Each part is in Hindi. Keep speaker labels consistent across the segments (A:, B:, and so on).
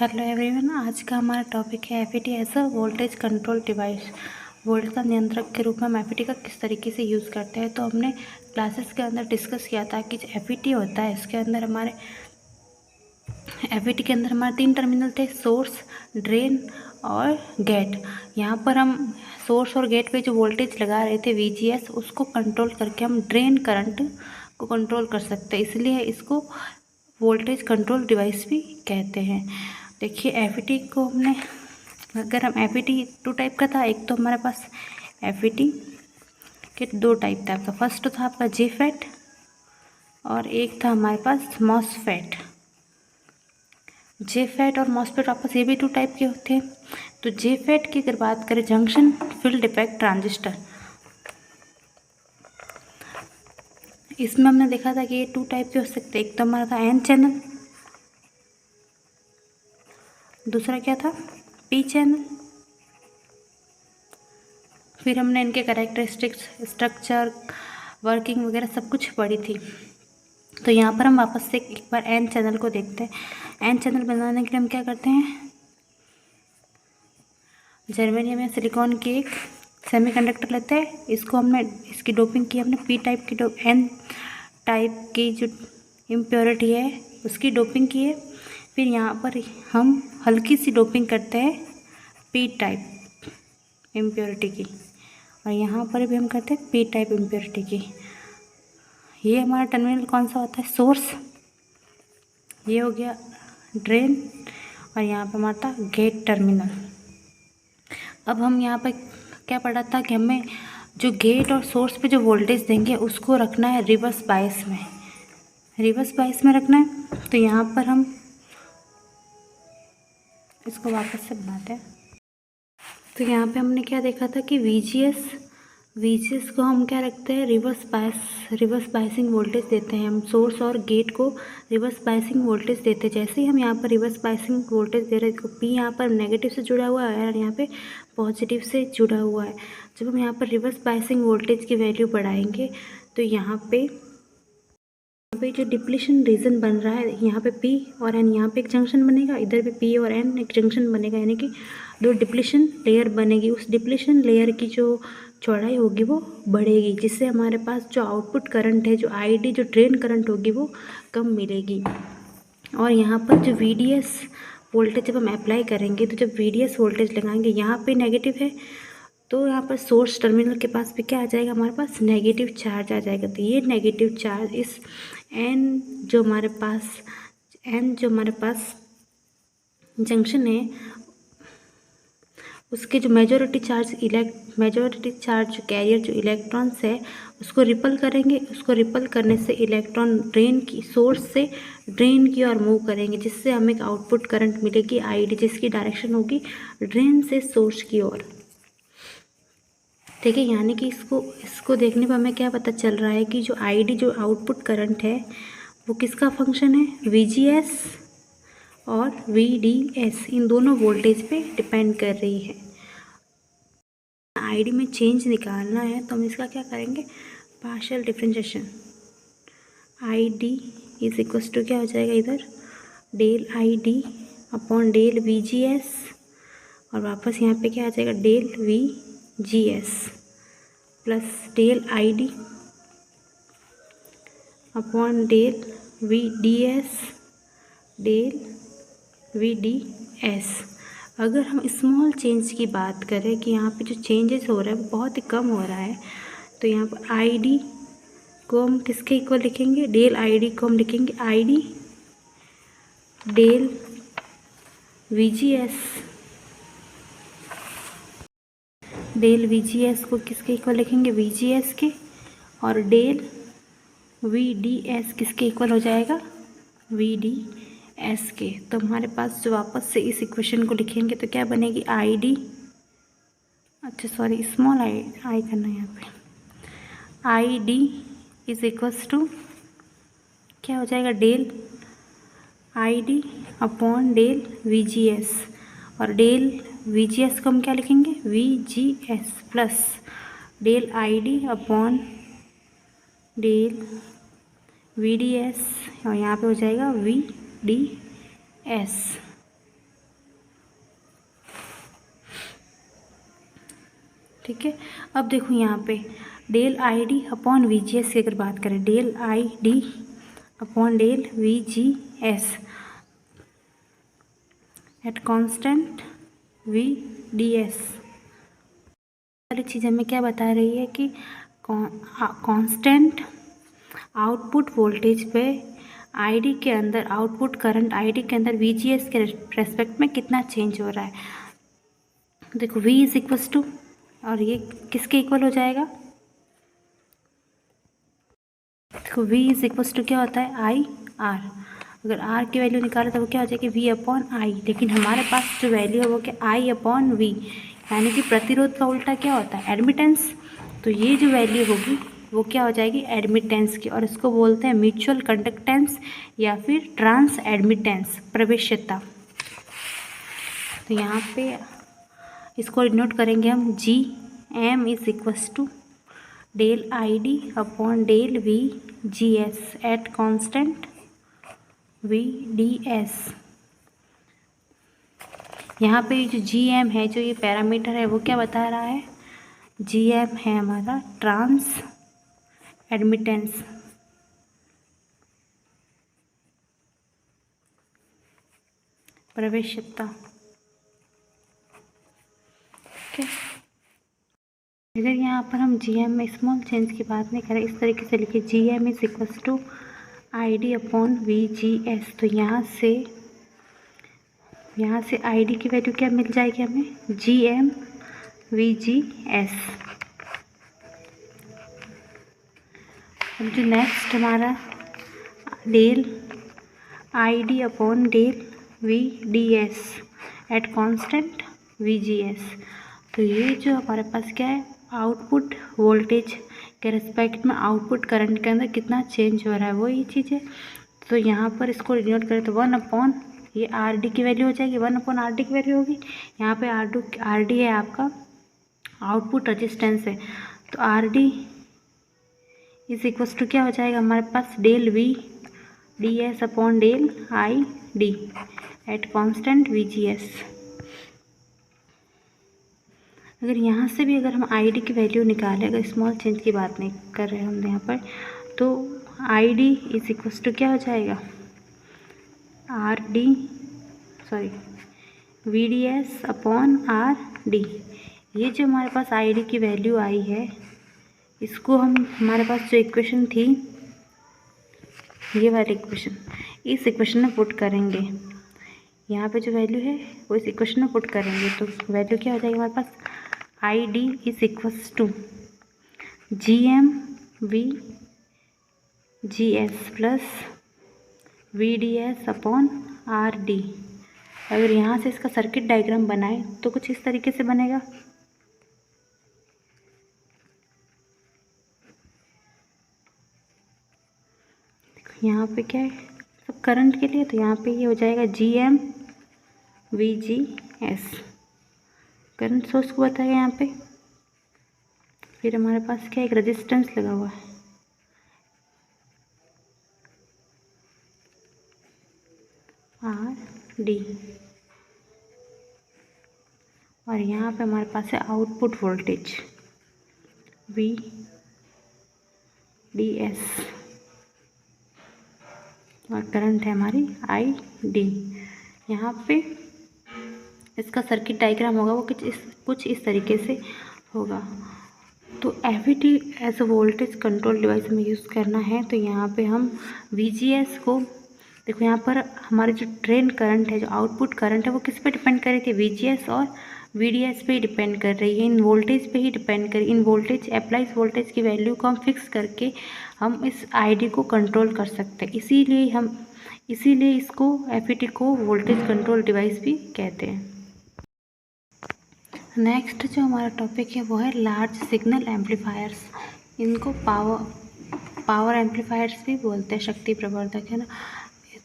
A: हेलो एवरीवन, आज का हमारा टॉपिक है FET as a voltage control device. Volt का नियंत्रक के रूप में हम एफईटी का किस तरीके से यूज़ करते हैं। तो हमने क्लासेस के अंदर डिस्कस किया था कि जो एफईटी होता है इसके अंदर हमारे एफईटी के अंदर हमारे 3 टर्मिनल थे, सोर्स, ड्रेन और गेट। यहाँ पर हम सोर्स और गेट पे जो वोल्टेज लगा रहे थे वीजीएस, उसको कंट्रोल करके हम ड्रेन करंट को कंट्रोल कर सकते हैं, इसलिए इसको वोल्टेज कंट्रोल डिवाइस भी कहते हैं। देखिए एफईटी को हमने, अगर हम एफईटी 2 टाइप का था। एक तो हमारे पास एफईटी के 2 टाइप था। आपका फर्स्ट था आपका जेफेट और एक था हमारे पास मॉसफेट। जेफेट और मॉसफेट आपस ये भी 2 टाइप के होते हैं। तो जेफेट की अगर बात करें, जंक्शन फील्ड इफेक्ट ट्रांजिस्टर, इसमें हमने देखा था कि ये 2 टाइप के हो सकते हैं। एक तो हमारा था एन चैनल, दूसरा क्या था पी चैनल। फिर हमने इनके कैरेक्टरिस्टिक्स, स्ट्रक्चर, वर्किंग वगैरह सब कुछ पढ़ी थी। तो यहाँ पर हम वापस से एक बार एन चैनल को देखते हैं। एन चैनल बनाने के लिए हम क्या करते हैं, जर्मेनियम या सिलिकॉन की एक सेमीकंडक्टर लेते हैं। इसको हमने, इसकी डोपिंग की हमने पी टाइप की, एन टाइप की जो इम्प्योरिटी है उसकी डोपिंग की है। फिर यहाँ पर हम हल्की सी डोपिंग करते हैं पी टाइप इम्प्योरिटी की, और यहाँ पर भी हम करते हैं पी टाइप इम्प्योरिटी की। ये हमारा टर्मिनल कौन सा होता है, सोर्स। ये हो गया ड्रेन, और यहाँ पर हमारा था गेट टर्मिनल। अब हम यहाँ पर क्या पढ़ा था कि हमें जो गेट और सोर्स पे जो वोल्टेज देंगे उसको रखना है रिवर्स बायस में, रिवर्स बायस में रखना है। तो यहाँ पर हम इसको वापस से बनाते हैं। तो यहाँ पे हमने क्या देखा था कि वीजीएस को हम क्या रखते हैं, रिवर्स बायसिंग वोल्टेज देते हैं। हम सोर्स और गेट को रिवर्स बायसिंग वोल्टेज देते हैं। जैसे ही हम यहाँ पर रिवर्स बायसिंग वोल्टेज दे रहे हैं, पी यहाँ पर नेगेटिव से जुड़ा हुआ है और यहाँ पे पॉजिटिव से जुड़ा हुआ है। जब हम यहाँ पर रिवर्स बायसिंग वोल्टेज की वैल्यू बढ़ाएंगे तो यहाँ पे जो डिप्लीशन रीजन बन रहा है, यहाँ पे पी और एन, यहाँ पे एक जंक्शन बनेगा, इधर भी पी और एन एक जंक्शन बनेगा, यानी कि 2 डिप्लीशन लेयर बनेगी। उस डिप्लीशन लेयर की जो चौड़ाई होगी वो बढ़ेगी, जिससे हमारे पास जो आउटपुट करंट है, जो आईडी, जो ड्रेन करंट होगी वो कम मिलेगी। और यहाँ पर जो वीडीएस वोल्टेज जब हम अप्लाई करेंगे, तो जब वीडीएस वोल्टेज लगाएंगे यहाँ पे नेगेटिव है, तो यहाँ पर सोर्स टर्मिनल के पास भी क्या आ जाएगा, हमारे पास नेगेटिव चार्ज आ जाएगा। तो ये नेगेटिव चार्ज इस एन जो हमारे पास जंक्शन है, उसके जो मेजॉरिटी चार्ज जो कैरियर जो इलेक्ट्रॉन्स है उसको रिपल करेंगे। उसको रिपल करने से इलेक्ट्रॉन सोर्स से ड्रेन की ओर मूव करेंगे, जिससे हमें एक आउटपुट करंट मिलेगी आईडी, जिसकी डायरेक्शन होगी ड्रेन से सोर्स की ओर। ठीक है, यानी कि इसको देखने पर हमें क्या पता चल रहा है कि जो आईडी, जो आउटपुट करंट है, वो किसका फंक्शन है, वीजीएस और वीडीएस, इन दोनों वोल्टेज पे डिपेंड कर रही है। आईडी में चेंज निकालना है तो हम इसका क्या करेंगे, partial differentiation. ID is equals to क्या हो जाएगा, इधर del ID upon del VGS, और वापस यहाँ पे क्या आ जाएगा, del VGS plus del ID upon del VDS, del VDS. अगर हम स्मॉल चेंज की बात करें कि यहाँ पे जो चेंजेस हो रहा है वो बहुत ही कम हो रहा है, तो यहाँ पर आईडी को हम किसके इक्वल लिखेंगे, डेल आईडी को हम लिखेंगे ID del VGS. Del VGS को किसके इक्वल लिखेंगे, वीजीएस के, और डेल वीडीएस किसके इक्वल हो जाएगा, वीडीएस के। तो हमारे पास जो वापस से इस इक्वेशन को लिखेंगे तो क्या बनेगी, आईडी, अच्छा सॉरी स्मॉल आई करना है यहाँ पे, आईडी इज इक्वल्स टू क्या हो जाएगा, del ID upon del VGS, और डेल वीजीएस को हम क्या लिखेंगे, VGS plus del ID upon del VDS, और यहाँ पे हो जाएगा वीडीएस। ठीक है। अब देखो यहाँ पे del I D upon V G S की अगर बात करें, del I D upon del V G S at constant V D S वाली चीज़ हमें क्या बता रही है कि कांस्टेंट आउटपुट वोल्टेज पे आईडी के अंदर, आउटपुट करंट आईडी के अंदर वीजीएस के रेस्पेक्ट में कितना चेंज हो रहा है। देखो V इज इक्वल्स टू, और ये किसके इक्वल हो जाएगा, देखो V इज इक्वल्स टू क्या होता है आई आर। अगर R की वैल्यू निकाले तो वो क्या हो जाएगी V अपॉन आई, लेकिन हमारे पास जो वैल्यू है वो क्या I अपॉन V, यानी कि प्रतिरोध का उल्टा क्या होता है एडमिटेंस। तो ये जो वैल्यू होगी वो क्या हो जाएगी एडमिटेंस की, और इसको बोलते हैं म्यूचुअल कंडक्टेंस या फिर ट्रांस एडमिटेंस, प्रवेश्यता। तो यहाँ पे इसको डिनोट करेंगे हम G M is equals to del I D upon del V G S at constant V D S. यहाँ पे जो जी एम है, जो ये पैरामीटर है, वो क्या बता रहा है, जी एम है हमारा ट्रांस एडमिटेंस, प्रवेश्यता। ओके, अगर यहाँ पर हम जी एम में स्मॉल चेंज की बात नहीं करें, इस तरीके से लिखिए G M is equals to I D upon V G S. तो यहाँ से आई डी की वैल्यू क्या मिल जाएगी हमें, G M V G S. अब जो नेक्स्ट हमारा del I D upon del V D S at constant V G S. तो ये जो हमारे पास क्या है, आउटपुट वोल्टेज के रिस्पेक्ट में आउटपुट करंट के अंदर कितना चेंज हो रहा है, वो ये चीज़ है। तो यहाँ पर इसको डिनोट करें तो 1 अपॉन ये आर डी की वैल्यू हो जाएगी, 1 अपॉन आर डी की वैल्यू होगी। यहाँ पे आर डी है आपका आउटपुट रजिस्टेंस है, तो R D is equals to क्या हो जाएगा हमारे पास del V D S upon del I D at constant V G S. अगर यहाँ से भी अगर हम आई डी की वैल्यू निकालें, अगर स्मॉल चेंज की बात नहीं कर रहे हैं हम यहाँ पर, तो I D is equals to क्या हो जाएगा R D sorry V D S upon R D. ये जो हमारे पास आई डी की वैल्यू आई है, इसको हम हमारे पास जो इक्वेशन थी, ये वाली इक्वेशन, इस इक्वेशन में पुट करेंगे। यहाँ पे जो वैल्यू है वो इस इक्वेशन में पुट करेंगे, तो वैल्यू क्या हो जाएगी हमारे पास, I D is equals to G M V G S plus V D S upon R D. अगर यहाँ से इसका सर्किट डायग्राम बनाए तो कुछ इस तरीके से बनेगा। यहाँ पे क्या है सब करंट के लिए, तो यहाँ पे ये हो जाएगा G M V G S, current source को बताएगा यहाँ पे। फिर हमारे पास क्या एक रेजिस्टेंस लगा हुआ है, आर डी, और यहाँ पे हमारे पास है output voltage V D S, और करंट है हमारी आई डी। यहाँ पे इसका सर्किट डायग्राम होगा वो कुछ इस तरीके से होगा। तो FET as a voltage control device में यूज़ करना है, तो यहाँ पे हम वीजीएस को, देखो यहाँ पर हमारे जो ड्रेन करंट है, जो आउटपुट करंट है, वो किस पे डिपेंड कर रही थी, वीजीएस और वीडीएस पे ही डिपेंड कर रही है, इन वोल्टेज पे ही डिपेंड कर, इन वोल्टेज अप्लाइज वोल्टेज की वैल्यू को हम फिक्स करके हम इस आईडी को कंट्रोल कर सकते हैं। इसीलिए इसको एफईटी को वोल्टेज कंट्रोल डिवाइस भी कहते हैं। नेक्स्ट जो हमारा टॉपिक है वो है लार्ज सिग्नल एम्पलीफायर्स। इनको पावर एम्पलीफायर्स भी बोलते हैं, शक्ति प्रवर्धक, है ना।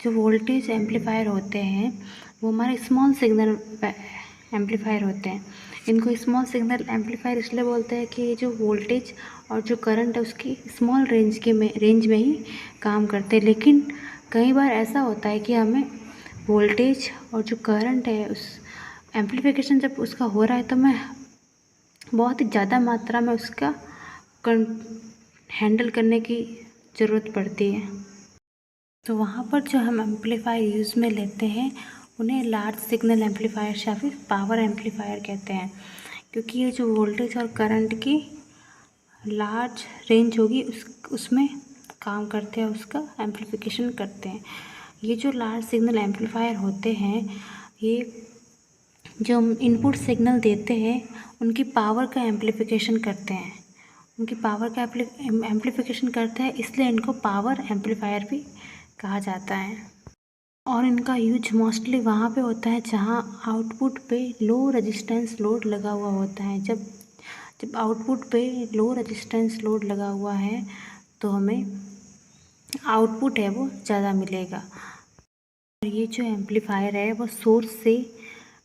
A: जो वोल्टेज एम्पलीफायर होते हैं वो हमारे स्मॉल सिग्नल एम्पलीफायर होते हैं। इनको स्मॉल सिग्नल एम्पलीफायर इसलिए बोलते हैं कि जो वोल्टेज और जो करंट है उसकी स्मॉल रेंज में ही काम करते हैं। लेकिन कई बार ऐसा होता है कि हमें वोल्टेज और जो करंट है उस एम्पलीफिकेशन जब उसका हो रहा है, तो हमें बहुत ही ज़्यादा मात्रा में उसका हैंडल करने की ज़रूरत पड़ती है। तो वहाँ पर जो हम एम्पलीफायर यूज़ में लेते हैं उन्हें लार्ज सिग्नल एम्पलीफायर या फिर पावर एम्पलीफायर कहते हैं, क्योंकि ये जो वोल्टेज और करंट की लार्ज रेंज होगी उसमें काम करते हैं, उसका एम्पलीफिकेशन करते हैं। ये जो लार्ज सिग्नल एम्पलीफायर होते हैं, ये जो हम इनपुट सिग्नल देते हैं उनकी पावर का एम्पलीफिकेशन करते हैं, उनकी पावर का एम्पलीफिकेशन करते हैं, इसलिए इनको पावर एम्पलीफायर भी कहा जाता है। और इनका यूज मोस्टली वहाँ पे होता है जहाँ आउटपुट पे लो रेजिस्टेंस लोड लगा हुआ होता है। जब आउटपुट पे लो रेजिस्टेंस लोड लगा हुआ है तो हमें आउटपुट है वो ज़्यादा मिलेगा। और ये जो एम्पलीफायर है वो सोर्स से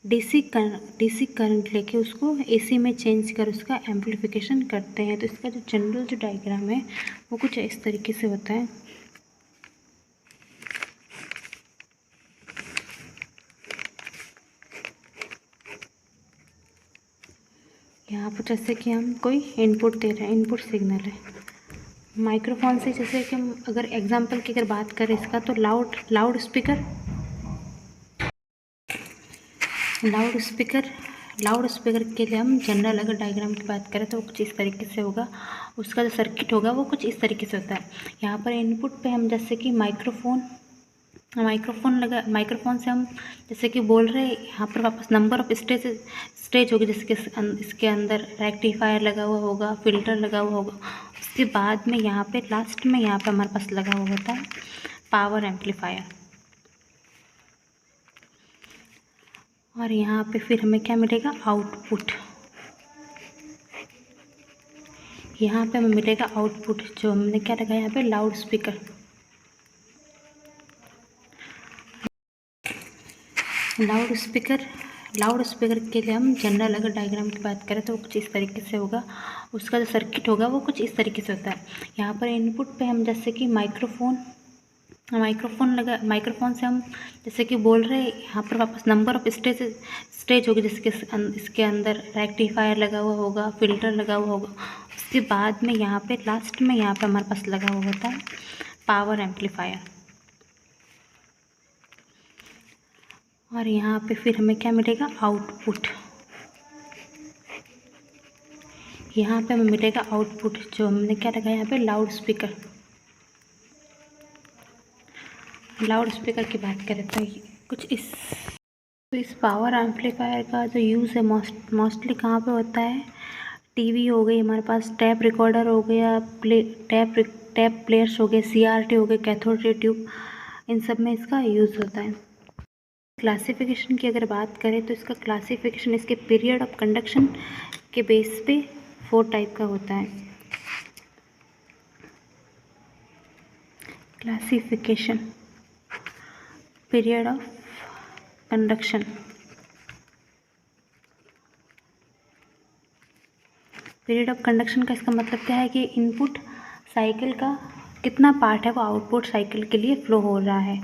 A: डीसी करंट लेके उसको एसी में चेंज कर उसका एम्पलीफिकेशन करते हैं। तो इसका जो जनरल जो डायग्राम है वो कुछ इस तरीके से होता है। यहाँ पर जैसे कि हम कोई इनपुट दे रहे हैं, इनपुट सिग्नल है माइक्रोफोन से, जैसे कि हम अगर एग्जांपल की अगर बात करें इसका, तो लाउड स्पीकर के लिए हम जनरल अगर डायग्राम की बात करें तो वो कुछ इस तरीके से होगा। उसका जो सर्किट होगा वो कुछ इस तरीके से होता है। यहाँ पर इनपुट पे हम जैसे कि माइक्रोफोन से हम जैसे कि बोल रहे हैं, यहाँ पर वापस नंबर ऑफ स्टेज होगी, जैसे कि इसके अंदर रेक्टिफायर लगा हुआ होगा, फिल्टर लगा हुआ होगा। उसके बाद में यहाँ पे लास्ट में यहाँ पे हमारे पास लगा हुआ होता है पावर एम्पलीफायर। और यहाँ पे फिर हमें क्या मिलेगा, आउटपुट। यहाँ पे हमें मिलेगा आउटपुट, जो हमने क्या लगाया यहाँ पे लाउड स्पीकर के लिए हम जनरल अगर डायग्राम की बात करें तो वो कुछ इस तरीके से होगा। उसका जो सर्किट होगा वो कुछ इस तरीके से होता है। यहाँ पर इनपुट पे हम जैसे कि माइक्रोफोन से हम जैसे कि बोल रहे हैं, यहाँ पर वापस नंबर ऑफ स्टेज होगी, जैसे कि इसके अंदर रेक्टिफायर लगा हुआ होगा, फिल्टर लगा हुआ होगा। उसके बाद में यहाँ पे लास्ट में यहाँ पे हमारे पास लगा हुआ होता है पावर एम्पलीफायर। और यहाँ पे फिर हमें क्या मिलेगा, आउटपुट। यहाँ पे हमें मिलेगा आउटपुट, जो हमने क्या लगाया यहाँ पे लाउड स्पीकर की बात करें तो कुछ इस पावर एम्पलीफायर का जो यूज़ है मोस्टली कहाँ पे होता है, टीवी हो गई हमारे पास, टैप रिकॉर्डर हो गया, टैप प्लेयर्स हो गए, CRT हो गए, कैथोड रे ट्यूब, इन सब में इसका यूज़ होता है। क्लासिफिकेशन की अगर बात करें तो इसका क्लासिफिकेशन इसके पीरियड ऑफ कंडक्शन के बेस पे 4 टाइप का होता है। क्लासिफिकेशन पीरियड ऑफ कंडक्शन का इसका मतलब क्या है कि इनपुट साइकिल का कितना पार्ट है वो आउटपुट साइकिल के लिए फ्लो हो रहा है।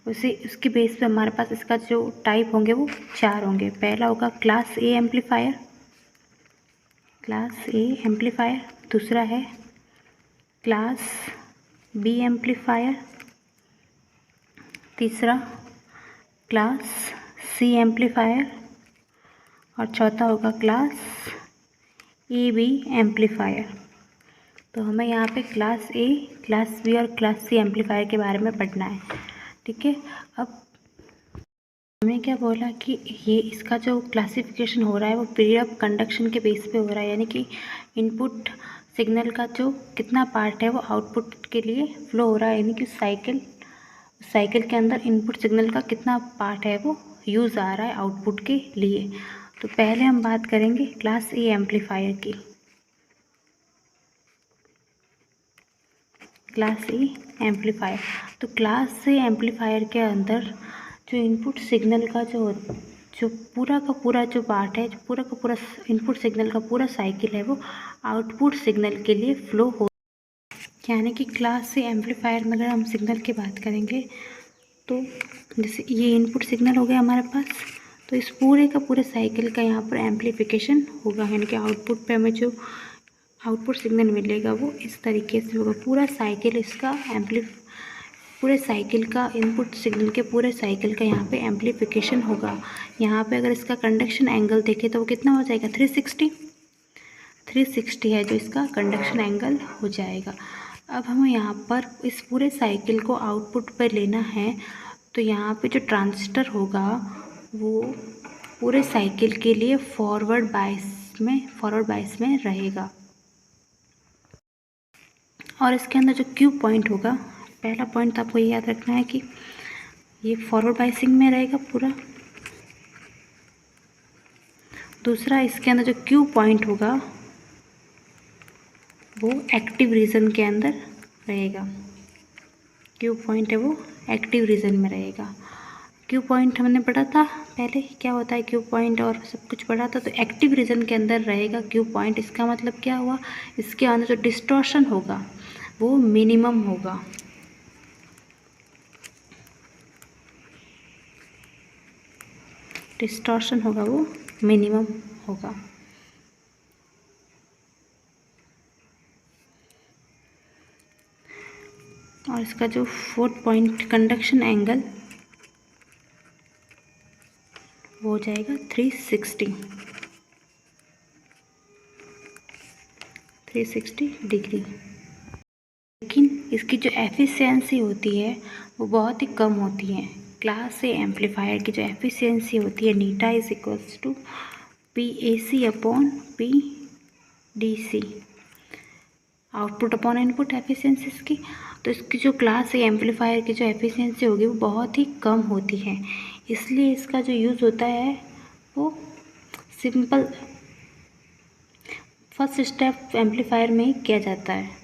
A: उसके बेस पे हमारे पास इसका जो टाइप होंगे वो 4 होंगे। पहला होगा क्लास ए एम्पलीफायर, दूसरा है क्लास बी एम्पलीफायर, तीसरा क्लास सी एम्पलीफायर और चौथा होगा क्लास EB एम्पलीफायर। तो हमें यहाँ पे क्लास ए, क्लास बी और क्लास सी एम्पलीफायर के बारे में पढ़ना है, ठीक है। अब हमने क्या बोला कि ये इसका जो क्लासिफिकेशन हो रहा है वो पीरियड ऑफ कंडक्शन के बेस पे हो रहा है, यानी कि इनपुट सिग्नल का जो कितना पार्ट है वो आउटपुट के लिए फ्लो हो रहा है, यानी कि साइकिल के अंदर इनपुट सिग्नल का कितना पार्ट है वो यूज़ आ रहा है आउटपुट के लिए। तो पहले हम बात करेंगे क्लास ए एम्पलीफायर की। क्लास ए एम्पलीफायर, तो क्लास ए एम्पलीफायर के अंदर जो इनपुट सिग्नल का जो पूरा का पूरा जो पार्ट है, जो पूरा का पूरा इनपुट सिग्नल का पूरा साइकिल है वो आउटपुट सिग्नल के लिए फ्लो हो, यानी कि क्लास ए एम्पलीफायर में अगर हम सिग्नल की बात करेंगे तो जैसे ये इनपुट सिग्नल हो गया हमारे पास, तो इस पूरे का पूरे साइकिल का यहाँ पर एम्पलीफिकेशन होगा, यानी कि आउटपुट पे हमें जो आउटपुट सिग्नल मिलेगा वो इस तरीके से होगा। पूरा साइकिल इसका पूरे साइकिल का इनपुट सिग्नल के पूरे साइकिल का यहाँ पे एम्पलीफिकेशन होगा। यहाँ पे अगर इसका कंडक्शन एंगल देखें तो वो कितना हो जाएगा, 360 है जो इसका कंडक्शन एंगल हो जाएगा। अब हमें यहाँ पर इस पूरे साइकिल को आउटपुट पर लेना है, तो यहाँ पे जो ट्रांजिस्टर होगा वो पूरे साइकिल के लिए फॉरवर्ड बायस में रहेगा। और इसके अंदर जो क्यू पॉइंट होगा, पहला पॉइंट तो आपको ये याद रखना है कि ये फॉरवर्ड बायसिंग में रहेगा पूरा। दूसरा, इसके अंदर जो क्यू पॉइंट होगा वो एक्टिव रीजन के अंदर रहेगा। क्यू पॉइंट है वो एक्टिव रीजन में रहेगा। क्यू पॉइंट हमने पढ़ा था पहले, क्या होता है क्यू पॉइंट और सब कुछ पढ़ा था। तो एक्टिव रीजन के अंदर रहेगा क्यू पॉइंट। इसका मतलब क्या हुआ, इसके अंदर जो डिस्टॉर्शन होगा वो मिनिमम होगा। डिस्टॉर्शन होगा वो मिनिमम होगा। और इसका जो 4th पॉइंट कंडक्शन एंगल वो हो जाएगा 360 डिग्री। लेकिन इसकी जो एफिशिएंसी होती है वो बहुत ही कम होती है। क्लास ए एम्पलीफायर की जो एफिशिएंसी होती है नीटा is equals to PAC upon PDC, output upon input efficiency इसकी। तो इसकी जो क्लास ए एम्पलीफायर की जो एफिशिएंसी होगी वो बहुत ही कम होती है, इसलिए इसका जो यूज़ होता है वो सिंपल फर्स्ट स्टेप एम्पलीफायर में ही किया जाता है।